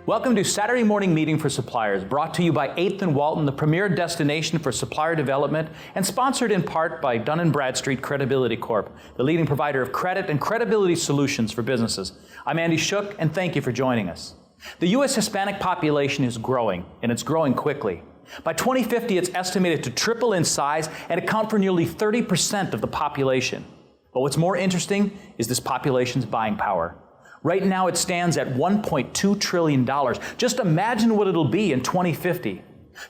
Welcome to Saturday Morning Meeting for Suppliers, brought to you by 8th and Walton, the premier destination for supplier development, and sponsored in part by Dun & Bradstreet Credibility Corp., the leading provider of credit and credibility solutions for businesses. I'm Andy Shook, and thank you for joining us. The US Hispanic population is growing, and it's growing quickly. By 2050, it's estimated to triple in size and account for nearly 30% of the population. But what's more interesting is this population's buying power. Right now, it stands at $1.2 trillion. Just imagine what it'll be in 2050.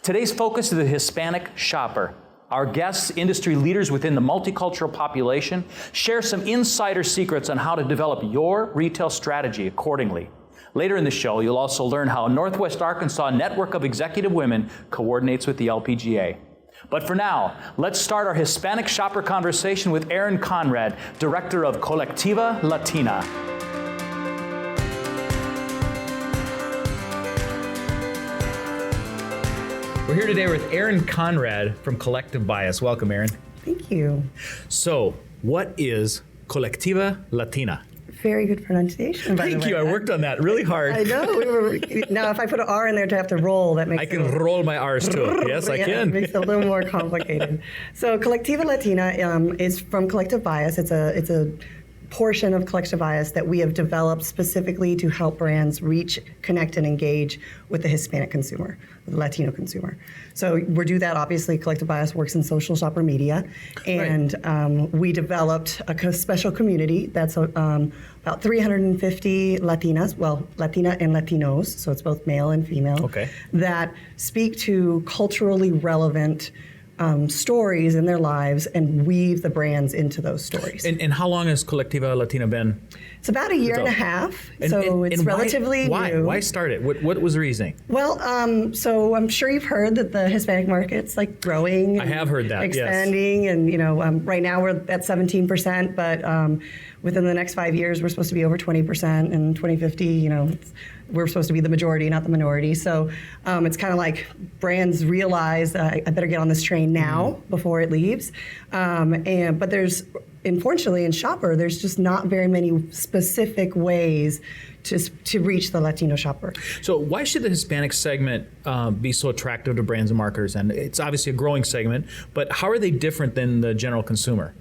Today's focus is the Hispanic shopper. Our guests, industry leaders within the multicultural population, share some insider secrets on how to develop your retail strategy accordingly. Later in the show, you'll also learn how a Northwest Arkansas network of executive women coordinates with the LPGA. But for now, let's start our Hispanic shopper conversation with Erin Conrad, director of Colectiva Latina. We're here today with Erin Conrad from Colectiva ISM. Welcome, Erin. Thank you. So, what is Colectiva Latina? Very good pronunciation, by the way. Thank you. I worked on that really hard. I know. Now, if I put an R in there to have to roll, that makes I can roll my R's too. Yes, I can. It makes it a little more complicated. So, Colectiva Latina is from Colectiva ISM. It's a portion of Colectiva ISM that we have developed specifically to help brands reach, connect, and engage with the Hispanic consumer, the Latino consumer. So we do that, obviously. Colectiva ISM works in social shopper media, and we developed a special community that's about 350 Latinas, well, Latina and Latinos, so it's both male and female, that speak to culturally relevant stories in their lives and weave the brands into those stories. And how long has Colectiva Latina been? It's about a year and a half, so it's relatively new. Why start it? What was the reasoning? Well, so I'm sure you've heard that the Hispanic market's like growing. I have heard that, expanding, yes. And right now we're at 17%, but within the next 5 years we're supposed to be over 20%, and 2050, we're supposed to be the majority, not the minority. So it's kind of like brands realize I better get on this train now before it leaves. But unfortunately, in shopper, there's just not very many specific ways to reach the Latino shopper. So why should the Hispanic segment be so attractive to brands and marketers? And it's obviously a growing segment, but how are they different than the general consumer?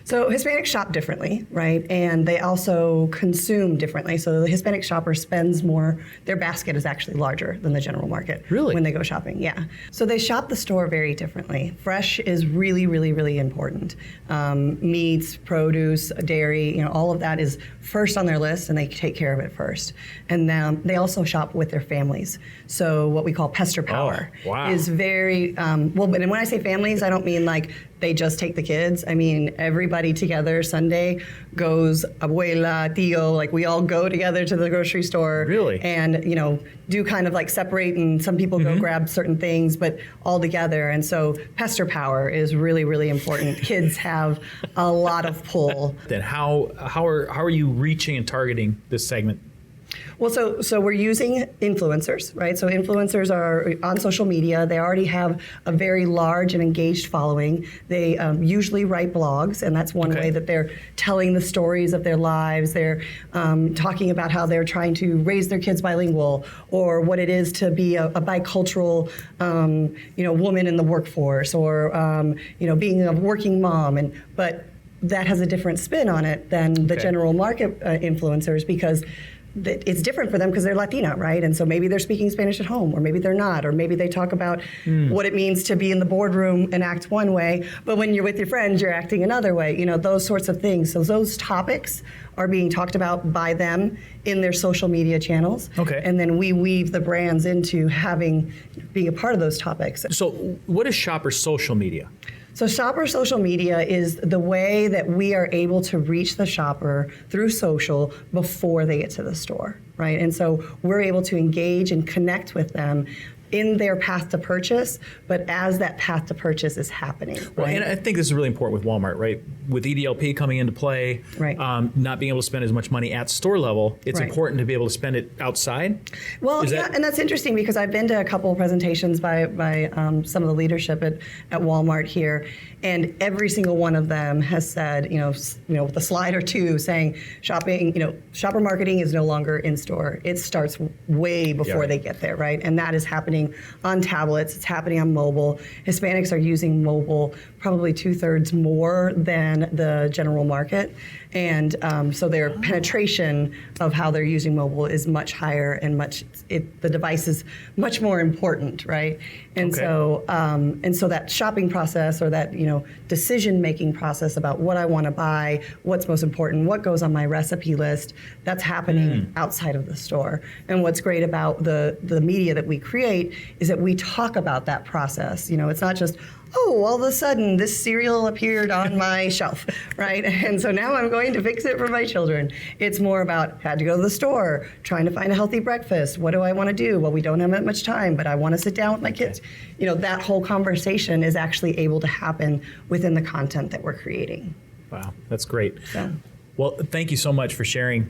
So Hispanics shop differently, right? And they also consume differently. So the Hispanic shopper spends more, their basket is actually larger than the general market. Really? When they go shopping, yeah. So they shop the store very differently. Fresh is really, really, really important. Meats, produce, dairy, all of that is first on their list, and they take care of it first. And then they also shop with their families. So what we call Pester Power is very, and when I say families, I don't mean like they just take the kids. I mean, everybody together Sunday goes, abuela, tío, like we all go together to the grocery store. Really? And, do kind of like separate, and some people go grab certain things, but all together. And so Pester Power is really, really important. Kids have a lot of pull. Then how are you reaching and targeting this segment? Well, so we're using influencers, right? So influencers are on social media. They already have a very large and engaged following. They usually write blogs, and that's one way that they're telling the stories of their lives. They're talking about how they're trying to raise their kids bilingual, or what it is to be a bicultural, woman in the workforce, or being a working mom. But that has a different spin on it than the general market influencers, because it's different for them because they're Latina, right? And so maybe they're speaking Spanish at home, or maybe they're not, or maybe they talk about what it means to be in the boardroom and act one way, but when you're with your friends, you're acting another way, those sorts of things. So those topics are being talked about by them in their social media channels. And then we weave the brands into being a part of those topics. So what is shopper social media? So shopper social media is the way that we are able to reach the shopper through social before they get to the store, right? And so we're able to engage and connect with them in their path to purchase, but as that path to purchase is happening. Well, and I think this is really important with Walmart, right? with EDLP coming into play, Right. Not being able to spend as much money at store level, it's Right. important to be able to spend it outside? Well, and that's interesting because I've been to a couple of presentations by some of the leadership at Walmart here, and every single one of them has said, with a slide or two saying shopper marketing is no longer in store. It starts way before they get there, right? And that is happening on tablets. It's happening on mobile. Hispanics are using mobile probably 2/3 more than the general market. And so their penetration of how they're using mobile is much higher and the device is much more important, right? And so that shopping process or that decision-making process about what I want to buy, what's most important, what goes on my recipe list, that's happening outside of the store. And what's great about the media that we create is that we talk about that process. It's not just, oh, all of a sudden this cereal appeared on my shelf, right? And so now I'm going to fix it for my children. It's more about had to go to the store, trying to find a healthy breakfast. What do I want to do? Well, we don't have that much time, but I want to sit down with my kids. That whole conversation is actually able to happen within the content that we're creating. Wow, that's great. Yeah. Well, thank you so much for sharing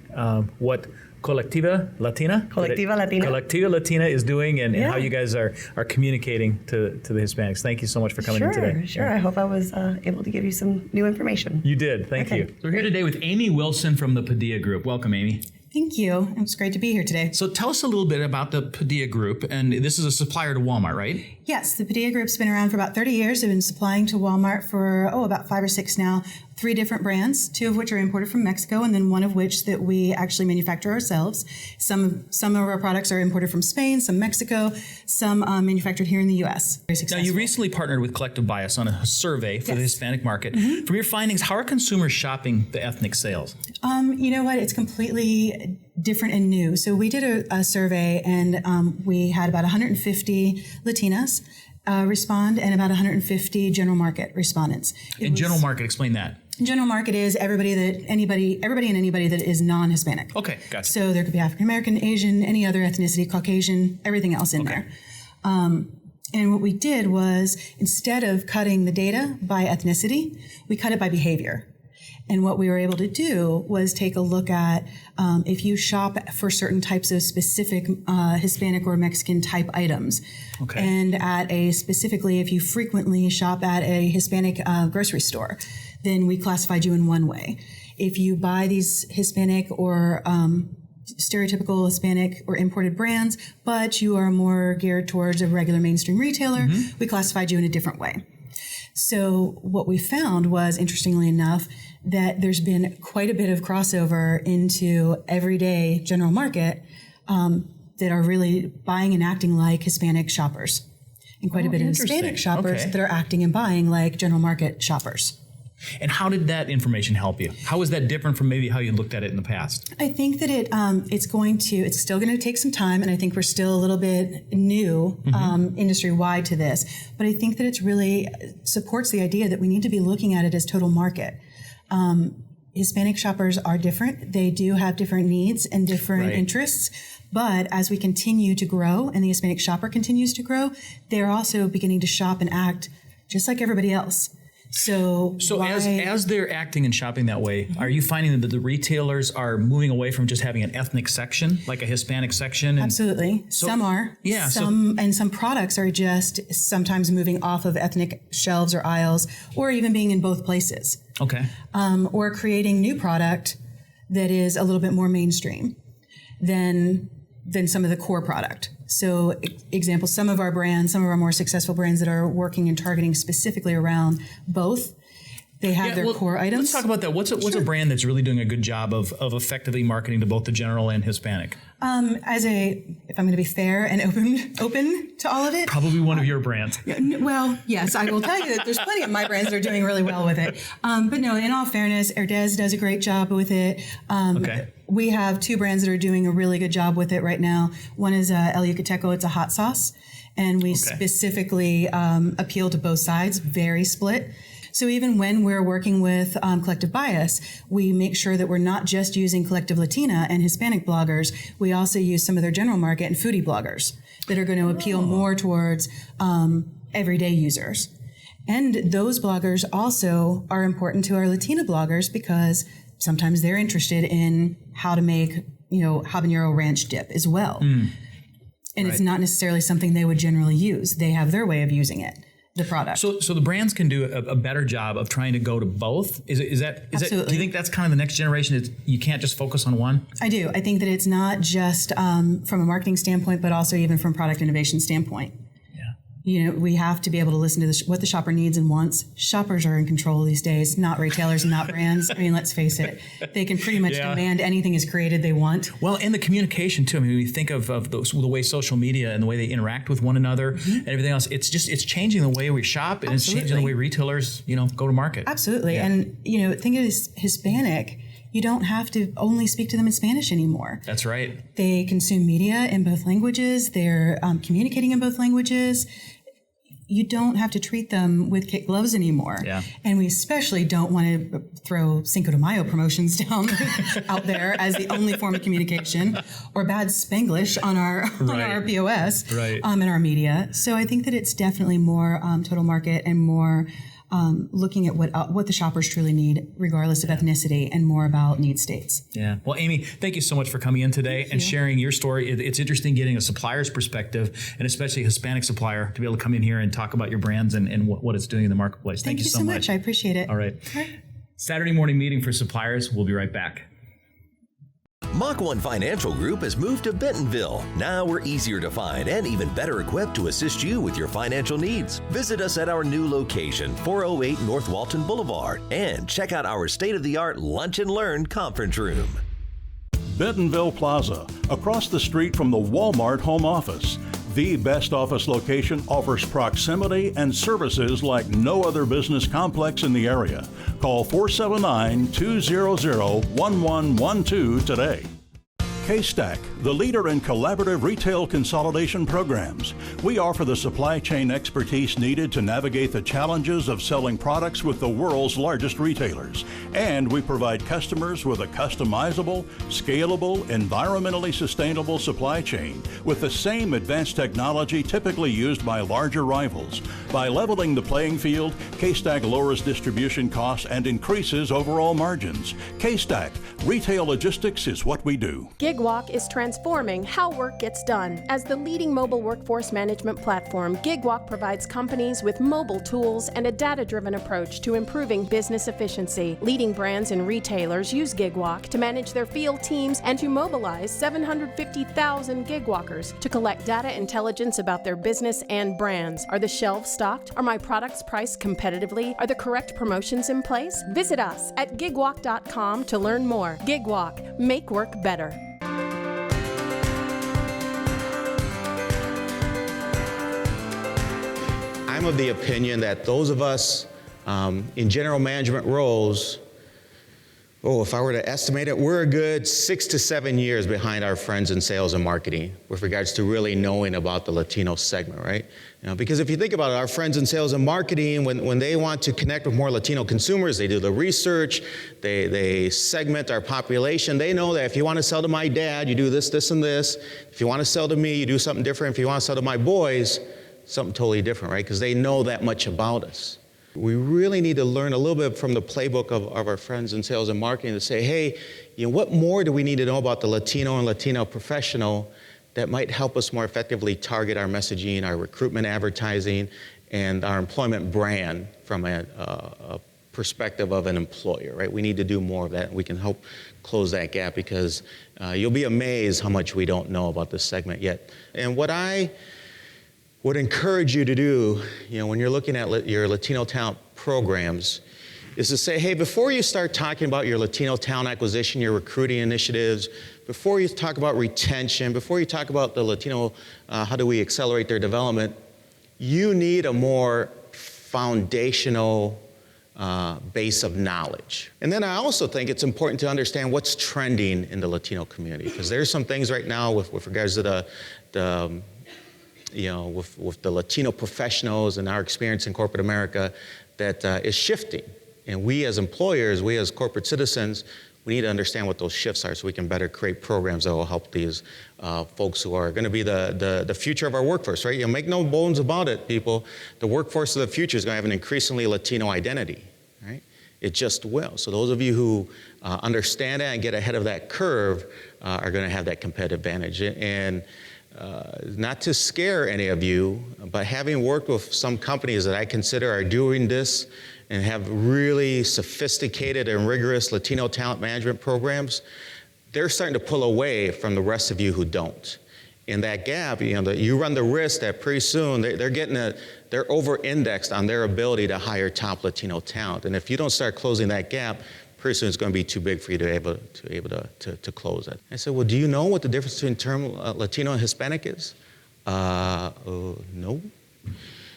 what Colectiva Latina is doing and how you guys are communicating to the Hispanics. Thank you so much for coming in today. Sure. I hope I was able to give you some new information. You did. Thank you. So we're here today with Amy Wilson from the Padilla Group. Welcome, Amy. Thank you. It's great to be here today. So tell us a little bit about the Padilla Group, and this is a supplier to Walmart, right? Yes, the Padilla Group's been around for about 30 years. They've been supplying to Walmart for, about 5 or 6 now. 3 different brands, 2 of which are imported from Mexico, and then 1 of which that we actually manufacture ourselves. Some of our products are imported from Spain, some Mexico, some manufactured here in the U.S. Very successful. Now, you recently partnered with Colectiva Bias on a survey for the Hispanic market. Mm-hmm. From your findings, how are consumers shopping the ethnic sales? You know what? It's completely different and new. So we did a survey, and we had about 150 Latinas respond and about 150 general market respondents. General market, explain that. General market is everybody and anybody that is non-Hispanic. Okay, gotcha. So there could be African American, Asian, any other ethnicity, Caucasian, everything else in there. And what we did was, instead of cutting the data by ethnicity, we cut it by behavior. And what we were able to do was take a look at if you shop for certain types of specific Hispanic or Mexican type items. Okay. And specifically, if you frequently shop at a Hispanic grocery store, then we classified you in one way. If you buy these Hispanic or stereotypical Hispanic or imported brands, but you are more geared towards a regular mainstream retailer, we classified you in a different way. So what we found was, interestingly enough, that there's been quite a bit of crossover into everyday general market that are really buying and acting like Hispanic shoppers, and quite a bit of Hispanic shoppers that are acting and buying like general market shoppers. And how did that information help you? How is that different from maybe how you looked at it in the past? I think that it's still going to take some time, and I think we're still a little bit new industry-wide to this. But I think that it's really supports the idea that we need to be looking at it as total market. Hispanic shoppers are different. They do have different needs and different interests. But as we continue to grow and the Hispanic shopper continues to grow, they're also beginning to shop and act just like everybody else. So as they're acting and shopping that way, are you finding that the retailers are moving away from just having an ethnic section, like a Hispanic section? Absolutely. Some are. Yeah. Some products are just sometimes moving off of ethnic shelves or aisles, or even being in both places. Okay. Or creating new product that is a little bit more mainstream than some of the core product. So example, some of our more successful brands that are working and targeting specifically around both, they have their core items. Let's talk about that. What's a brand that's really doing a good job of effectively marketing to both the general and Hispanic? If I'm going to be fair and open to all of it. Probably one of your brands. Well, yes, I will tell you that there's plenty of my brands that are doing really well with it. But no, in all fairness, Herdez does a great job with it. We have 2 brands that are doing a really good job with it right now. One is El Yucateco. It's a hot sauce. And we specifically appeal to both sides, very split. So even when we're working with Colectiva Bias, we make sure that we're not just using Colectiva Latina and Hispanic bloggers. We also use some of their general market and foodie bloggers that are going to appeal more towards everyday users. And those bloggers also are important to our Latina bloggers because sometimes they're interested in how to make, habanero ranch dip as well. And it's not necessarily something they would generally use. They have their way of using it, the product. So the brands can do a better job of trying to go to both. Is that do you think that's kind of the next generation? You can't just focus on one? I do. I think that it's not just from a marketing standpoint, but also even from product innovation standpoint. We have to be able to listen to what the shopper needs and wants. Shoppers are in control these days, not retailers and not brands. I mean, let's face it. They can pretty much demand anything is created they want. Well, and the communication, too. I mean, when you think of the way social media and the way they interact with one another and everything else, it's changing the way we shop and it's changing the way retailers, go to market. Absolutely. Yeah. And, think of it as Hispanic. You don't have to only speak to them in Spanish anymore. That's right. They consume media in both languages. They're communicating in both languages. You don't have to treat them with kid gloves anymore. Yeah. And we especially don't want to throw Cinco de Mayo promotions down out there as the only form of communication or bad Spanglish on our POS in our media. So I think that it's definitely more total market and more looking at what the shoppers truly need, regardless of ethnicity, and more about need states. Yeah. Well, Amy, thank you so much for coming in today and sharing your story. It's interesting getting a supplier's perspective, and especially a Hispanic supplier, to be able to come in here and talk about your brands and what it's doing in the marketplace. Thank you so much. I appreciate it. All right. Saturday morning meeting for suppliers. We'll be right back. Mach 1 Financial Group has moved to Bentonville. Now we're easier to find and even better equipped to assist you with your financial needs. Visit us at our new location, 408 North Walton Boulevard, and check out our state-of-the-art Lunch and Learn conference room. Bentonville Plaza, across the street from the Walmart home office. The best office location offers proximity and services like no other business complex in the area. Call 479-200-1112 today. K-Stack, the leader in collaborative retail consolidation programs. We offer the supply chain expertise needed to navigate the challenges of selling products with the world's largest retailers. And we provide customers with a customizable, scalable, environmentally sustainable supply chain with the same advanced technology typically used by larger rivals. By leveling the playing field, K-Stack lowers distribution costs and increases overall margins. K-Stack, retail logistics is what we do. GigWalk is transforming how work gets done. As the leading mobile workforce management platform, GigWalk provides companies with mobile tools and a data-driven approach to improving business efficiency. Leading brands and retailers use GigWalk to manage their field teams and to mobilize 750,000 GigWalkers to collect data intelligence about their business and brands. Are the shelves stocked? Are my products priced competitively? Are the correct promotions in place? Visit us at gigwalk.com to learn more. GigWalk, make work better. I'm of the opinion that those of us in general management roles, if I were to estimate it, we're a good 6 to 7 years behind our friends in sales and marketing with regards to really knowing about the Latino segment, right? Because if you think about it, our friends in sales and marketing, when they want to connect with more Latino consumers, they do the research, they segment our population. They know that if you want to sell to my dad, you do this, this, and this. If you want to sell to me, you do something different. If you want to sell to my boys, something totally different, right? Because they know that much about us. We really need to learn a little bit from the playbook of our friends in sales and marketing to say, hey, what more do we need to know about the Latino and Latino professional that might help us more effectively target our messaging, our recruitment advertising, and our employment brand from a perspective of an employer, right? We need to do more of that. We can help close that gap because you'll be amazed how much we don't know about this segment yet. And what I would encourage you to do, when you're looking at your Latino talent programs, is to say, hey, before you start talking about your Latino talent acquisition, your recruiting initiatives, before you talk about retention, before you talk about the Latino, how do we accelerate their development, you need a more foundational base of knowledge. And then I also think it's important to understand what's trending in the Latino community, because there's some things right now with regards to with the Latino professionals and our experience in corporate America that is shifting. And we as employers, we as corporate citizens, we need to understand what those shifts are so we can better create programs that will help these folks who are going to be the future of our workforce, right? You know, make no bones about it, people. The workforce of the future is going to have an increasingly Latino identity, right? It just will. So those of you who understand that and get ahead of that curve are going to have that competitive advantage. And not to scare any of you, but having worked with some companies that I consider are doing this and have really sophisticated and rigorous Latino talent management programs, they're starting to pull away from the rest of you who don't. In that gap, you know, you run the risk that pretty soon they're over-indexed on their ability to hire top Latino talent. And if you don't start closing that gap, pretty soon it's going to be too big for you to be able to close it. I said, well, do you know what the difference between term Latino and Hispanic is? No.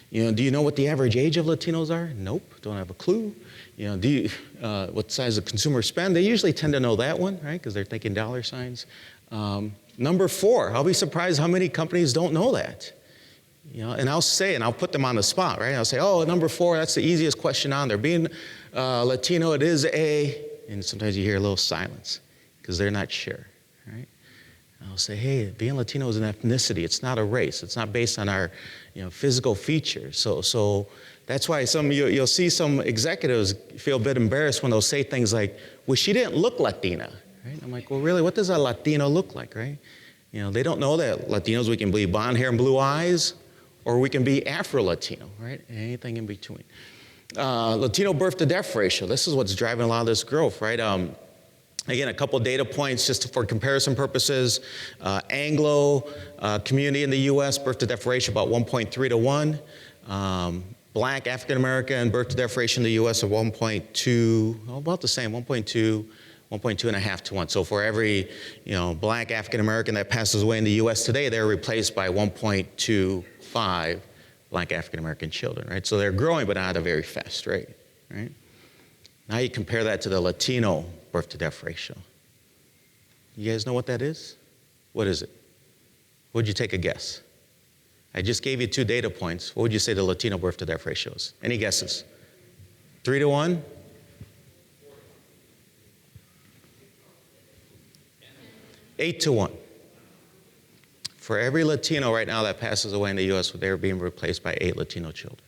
You know, do you know what the average age of Latinos are? Nope, don't have a clue. You know, do you, what size of consumer spend? They usually tend to know that one, right? Because they're thinking dollar signs. Number 4, I'll be surprised how many companies don't know that. You know, and I'll say, and I'll put them on the spot, right? I'll say, oh, number 4, that's the easiest question on there. Being Latino, it is and sometimes you hear a little silence because they're not sure, right? And I'll say, hey, being Latino is an ethnicity. It's not a race. It's not based on our, you know, physical features. So that's why you'll see some executives feel a bit embarrassed when they'll say things like, well, she didn't look Latina. Right? I'm like, well, really, what does a Latino look like, right? You know, they don't know that Latinos, we can be blonde hair and blue eyes, or we can be Afro-Latino, right? Anything in between. Latino birth to death ratio, this is what's driving a lot of this growth, right? Again, a couple data points just for comparison purposes. Anglo community in the US, birth to death ratio about 1.3 to 1. Black African American birth to death ratio in the US of 1.2, about the same, 1.2.5 to 1. So for every, you know, Black African American that passes away in the US today, they're replaced by 1.25 Black African American children, right? So they're growing, but not at a very fast rate, right? Now you compare that to the Latino birth to death ratio. You guys know what that is? What is it? Would you take a guess? I just gave you 2 data points. What would you say the Latino birth to death ratio is? Any guesses? 3 to 1? 8 to 1. For every Latino right now that passes away in the U.S., they're being replaced by 8 Latino children.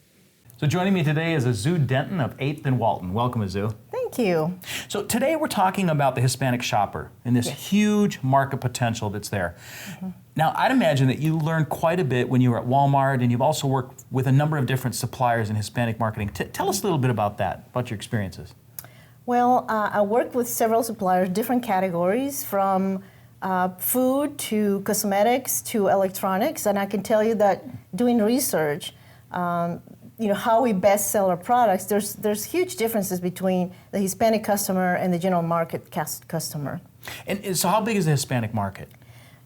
So joining me today is Azu Denton of 8th and Walton. Welcome, Azu. Thank you. So today we're talking about the Hispanic shopper and this huge market potential that's there. Mm-hmm. Now, I'd imagine that you learned quite a bit when you were at Walmart, and you've also worked with a number of different suppliers in Hispanic marketing. Tell us a little bit about that, about your experiences. Well, I worked with several suppliers, different categories, from food to cosmetics to electronics, and I can tell you that doing research, you know, how we best sell our products, there's huge differences between the Hispanic customer and the general market customer. And so how big is the Hispanic market?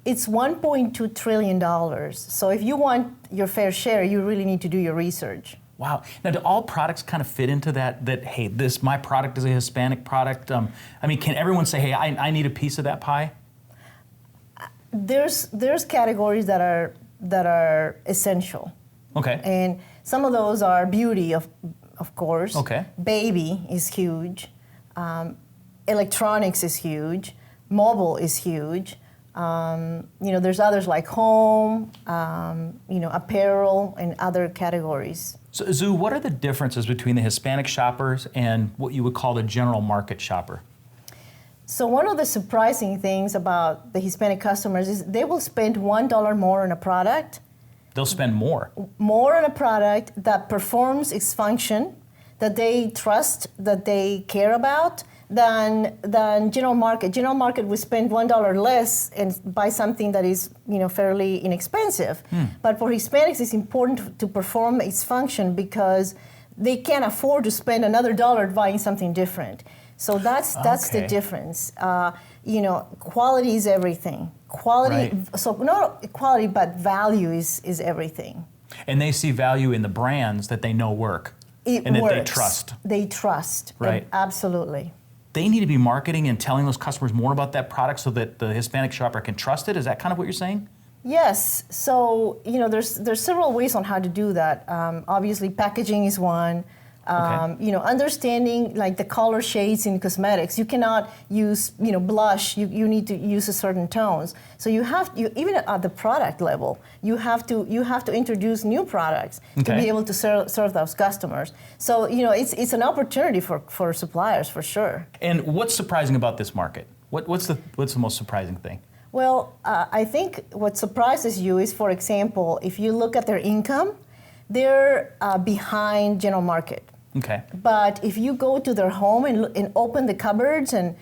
It's $1.2 trillion. So if you want your fair share, you really need to do your research. Wow. Now, do all products kind of fit into that, hey, my product is a Hispanic product? I mean, can everyone say, hey, I need a piece of that pie? There's categories that are essential. Okay. And some of those are beauty, of course. Okay. Baby is huge. Electronics is huge. Mobile is huge. You know, there's others like home, you know, apparel, and other categories. So, Azu, what are the differences between the Hispanic shoppers and what you would call the general market shopper? So one of the surprising things about the Hispanic customers is they will spend $1 more on a product. They'll spend more. More on a product that performs its function, that they trust, that they care about, than general market. General market will spend $1 less and buy something that is, you know, fairly inexpensive. But for Hispanics, it's important to perform its function because they can't afford to spend another dollar buying something different. So that's the difference. You know, quality is everything. Quality, right. So not quality, but value is everything. And they see value in the brands that they know work. And works. That they trust. They trust. Right. Absolutely. They need to be marketing and telling those customers more about that product so that the Hispanic shopper can trust it. Is that kind of what you're saying? Yes. So, you know, there's several ways on how to do that. Obviously, packaging is one. Understanding like the color shades in cosmetics. You cannot use, blush. You need to use a certain tones. So even at the product level, you have to introduce new products to be able to serve those customers. So it's an opportunity for suppliers for sure. And what's surprising about this market? What's the most surprising thing? Well, I think what surprises you is, for example, if you look at their income, they're behind general market. Okay. But if you go to their home and open the cupboards and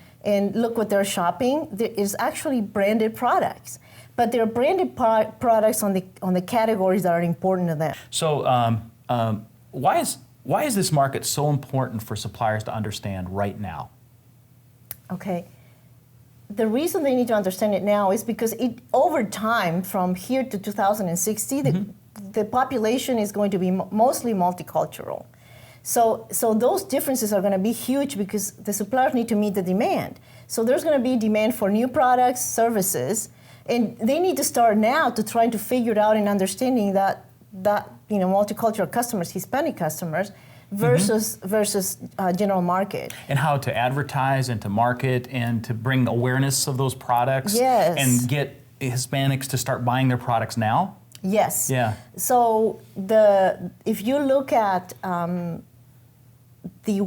look what they're shopping, there is actually branded products. But they're branded products on the categories that are important to them. So why is this market so important for suppliers to understand right now? Okay. The reason they need to understand it now is because over time, from here to 2060, the population is going to be mostly multicultural. So those differences are going to be huge because the suppliers need to meet the demand. So there's going to be demand for new products, services, and they need to start now to try to figure it out and understanding that multicultural customers, Hispanic customers, versus general market. And how to advertise and to market and to bring awareness of those products. Yes. And get Hispanics to start buying their products now. Yes. Yeah. So if you look at the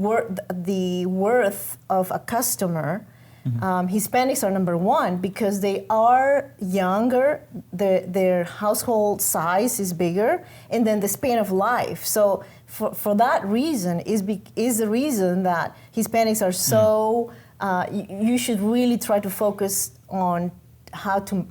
worth of a customer, Hispanics are number one because they are younger, their household size is bigger, and then the span of life. So for that reason is the reason that Hispanics are so. You should really try to focus on how to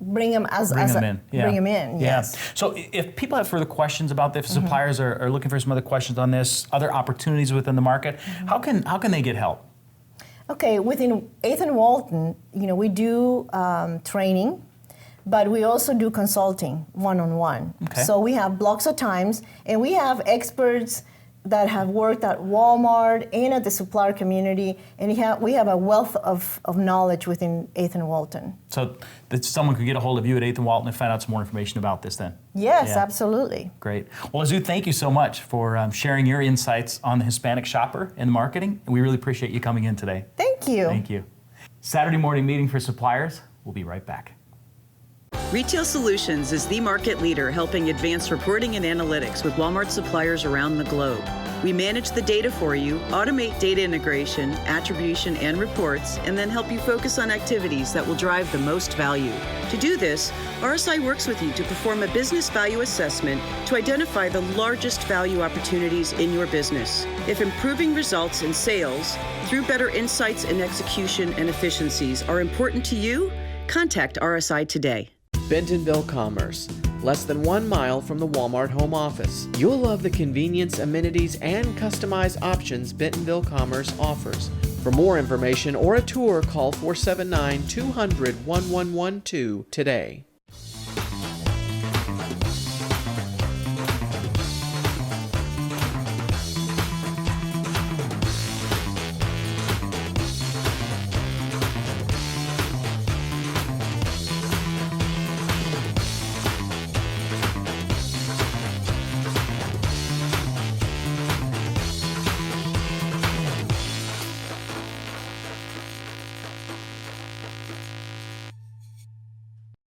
bring them in. Bring them in. Yes. Yeah. So if people have further questions about this, if suppliers are looking for some other questions on this, other opportunities within the market, how can they get help? Okay, within 8th and Walton, we do training, but we also do consulting one-on-one. Okay. So we have blocks of times, and we have experts that have worked at Walmart and at the supplier community, and we have a wealth of knowledge within 8th and Walton. So that someone could get a hold of you at 8th and Walton and find out some more information about this then? Yes, absolutely. Great. Well, Azu, thank you so much for sharing your insights on the Hispanic shopper and marketing, and we really appreciate you coming in today. Thank you. Thank you. Saturday morning meeting for suppliers. We'll be right back. Retail Solutions is the market leader helping advance reporting and analytics with Walmart suppliers around the globe. We manage the data for you, automate data integration, attribution, and reports, and then help you focus on activities that will drive the most value. To do this, RSI works with you to perform a business value assessment to identify the largest value opportunities in your business. If improving results in sales through better insights and execution and efficiencies are important to you, contact RSI today. Bentonville Commerce, less than 1 mile from the Walmart home office. You'll love the convenience, amenities, and customized options Bentonville Commerce offers. For more information or a tour, call 479-200-1112 today.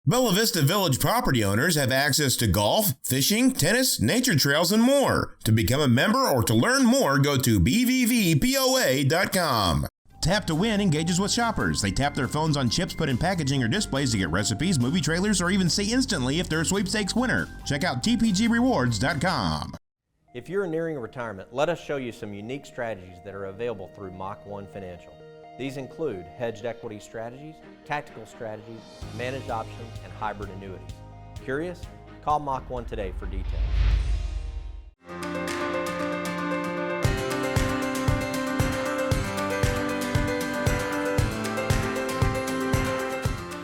Bella Vista Village property owners have access to golf, fishing, tennis, nature trails, and more. To become a member or to learn more, go to bvvpoa.com. Tap to Win engages with shoppers. They tap their phones on chips put in packaging or displays to get recipes, movie trailers, or even say instantly if they're a sweepstakes winner. Check out tpgrewards.com. If you're nearing retirement, let us show you some unique strategies that are available through Mach 1 Financial. These include hedged equity strategies, tactical strategies, managed options, and hybrid annuities. Curious? Call Mach 1 today for details.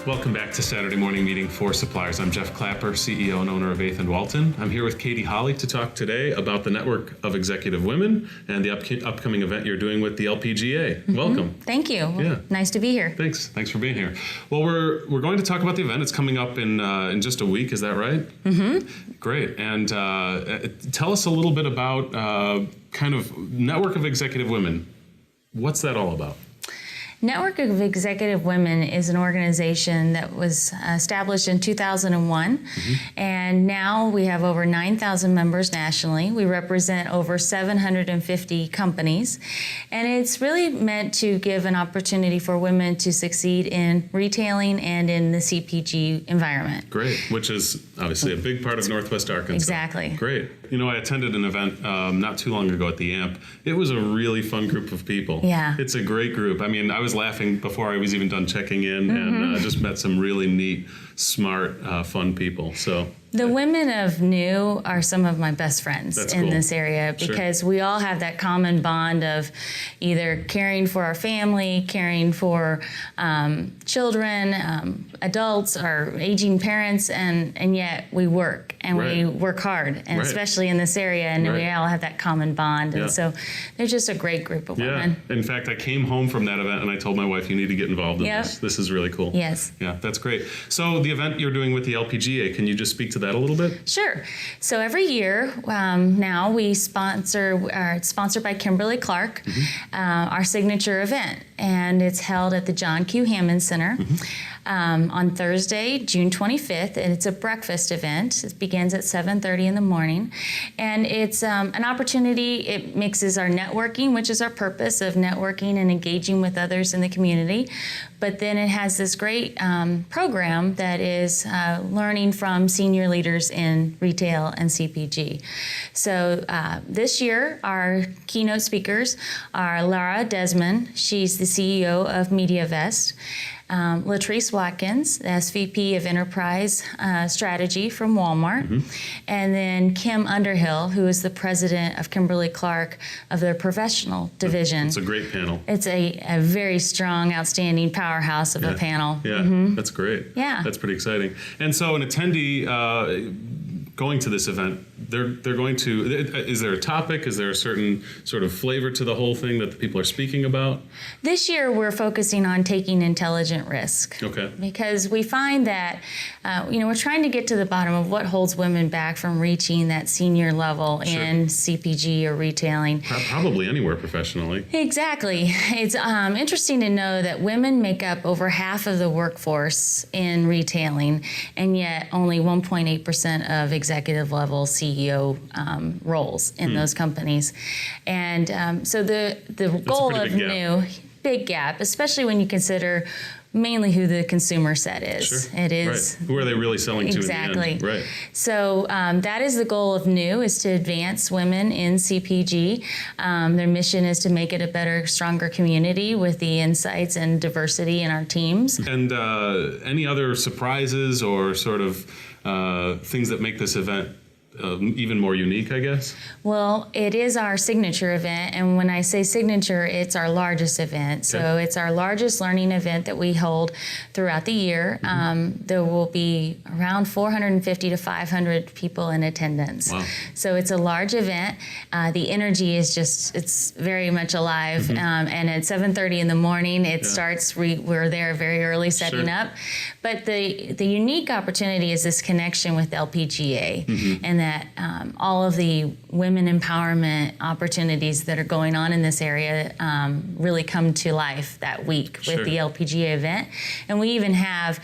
Welcome back to Saturday Morning Meeting for Suppliers. I'm Jeff Clapper, CEO and owner of 8th and Walton. I'm here with Katie Holley to talk today about the Network of Executive Women and the upcoming event you're doing with the LPGA. Welcome. Thank you. Yeah. Nice to be here. Thanks for being here. Well, we're going to talk about the event. It's coming up in just a week. Is that right? Mm-hmm. Great. And tell us a little bit about kind of Network of Executive Women. What's that all about? Network of Executive Women is an organization that was established in 2001, and now we have over 9,000 members nationally. We represent over 750 companies, and it's really meant to give an opportunity for women to succeed in retailing and in the CPG environment. Great, which is obviously a big part of Northwest Arkansas. Exactly. Great. You know, I attended an event not too long ago at the AMP. It was a really fun group of people. Yeah. It's a great group. I mean, I was laughing before I was even done checking in, and just met some really neat, smart, fun people. So the women of New are some of my best friends in this area because we all have that common bond of either caring for our family, caring for children, adults, our aging parents, and yet we work and we work hard, and especially in this area, and we all have that common bond. And so they're just a great group of women. In fact, I came home from that event and I told my wife, you need to get involved in this. This is really cool. Yes. Yeah, that's great. So the event you're doing with the LPGA, can you just speak to that a little bit? Sure. So every year now we sponsor, it's sponsored by Kimberly-Clark, our signature event, and it's held at the John Q. Hammond Center on Thursday, June 25th, and it's a breakfast event. It begins at 7:30 in the morning, and it's an opportunity. It mixes our networking, which is our purpose of networking and engaging with others in the community, but then it has this great program that is learning from senior leaders in retail and CPG. So this year, our keynote speakers are Laura Desmond. She's the CEO of MediaVest. Latrice Watkins, the SVP of Enterprise Strategy from Walmart, and then Kim Underhill, who is the president of Kimberly-Clark of their professional division. It's a great panel. It's a very strong, outstanding powerhouse of a panel. Yeah, that's great. Yeah. That's pretty exciting. And so an attendee going to this event, they're going to, is there a topic? Is there a certain sort of flavor to the whole thing that the people are speaking about? This year we're focusing on taking intelligent risk. Okay. Because we find that, we're trying to get to the bottom of what holds women back from reaching that senior level in CPG or retailing. Probably anywhere professionally. Exactly. It's interesting to know that women make up over half of the workforce in retailing, and yet only 1.8% of executive level CEO roles in those companies. And so the goal of New, big gap, especially when you consider mainly who the consumer set is. Sure. It is. Right. Who are they really selling to in the end? Right. So that is the goal of New, is to advance women in CPG. Their mission is to make it a better, stronger community with the insights and diversity in our teams. And any other surprises or sort of things that make this event even more unique, I guess? Well, it is our signature event, and when I say signature, it's our largest event. So it's our largest learning event that we hold throughout the year. There will be around 450 to 500 people in attendance. Wow. So it's a large event. The energy is it's very much alive. And at 7:30 in the morning, it starts. We're there very early setting up. But the unique opportunity is this connection with LPGA, and that all of the women empowerment opportunities that are going on in this area really come to life that week with the LPGA event. And we even have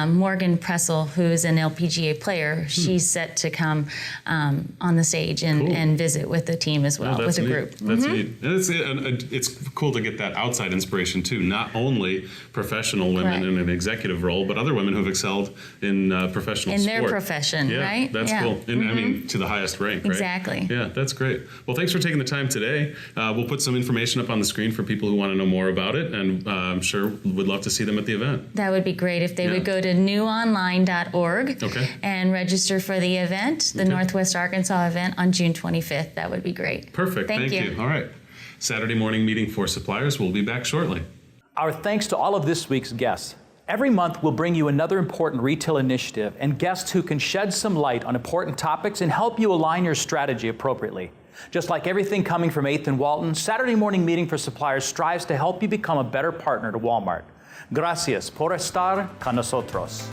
Morgan Pressel, who's an LPGA player. She's set to come on the stage and visit with the team as well, with the group. That's neat. And it's cool to get that outside inspiration too, not only professional women in an executive role, but other women who've excelled in professional sport. In their profession, right? That's cool. And I mean, to the highest rank, right? Exactly. Yeah, that's great. Well, thanks for taking the time today. We'll put some information up on the screen for people who want to know more about it, and I'm sure would love to see them at the event. That would be great if they would go to newonline.org and register for the event, the Northwest Arkansas event on June 25th. That would be great. Perfect. Thank you. All right. Saturday morning meeting for suppliers. We'll be back shortly. Our thanks to all of this week's guests. Every month, we'll bring you another important retail initiative and guests who can shed some light on important topics and help you align your strategy appropriately. Just like everything coming from 8th and Walton, Saturday Morning Meeting for Suppliers strives to help you become a better partner to Walmart. Gracias por estar con nosotros.